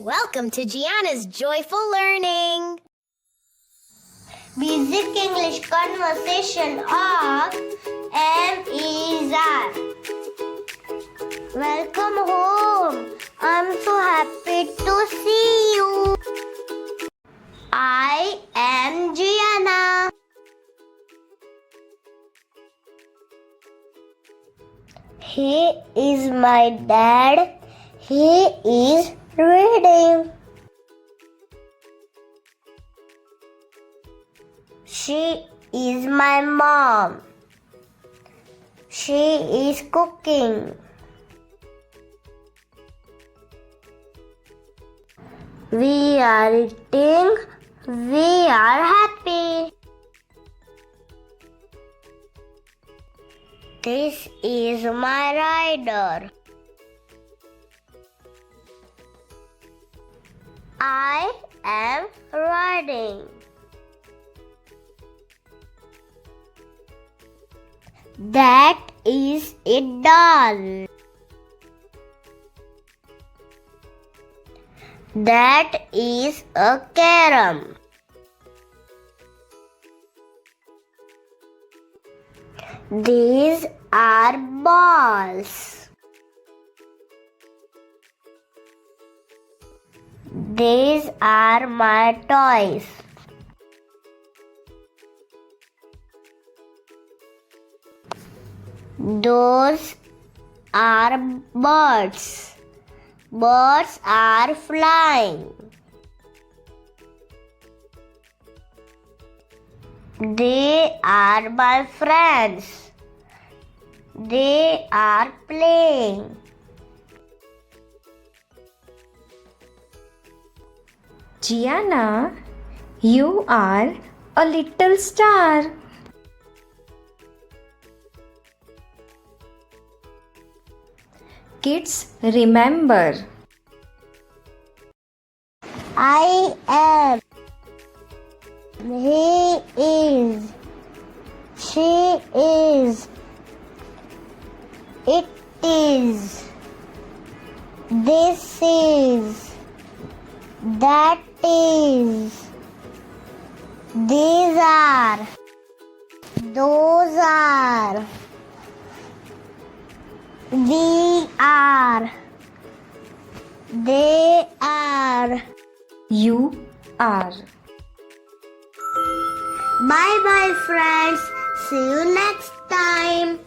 Welcome to Jiana's Joyful Learning. Basic English conversation of M-E-Z-A-R. Welcome home. I'm so happy to see you. I am Jiana. He is my dad. He is reading. She is my mom. She is cooking. We are eating. We are happy. This is my rider. I am riding. That is a doll. That is a carom. These are balls. These are my toys. Those are birds. Birds are flying. They are my friends. They are playing. Jiana, you are a little star. Kids, remember. I am. He is. She is. It is. This is. That is. These are. Those are. We are. They are. You are. Bye bye, friends. See you next time.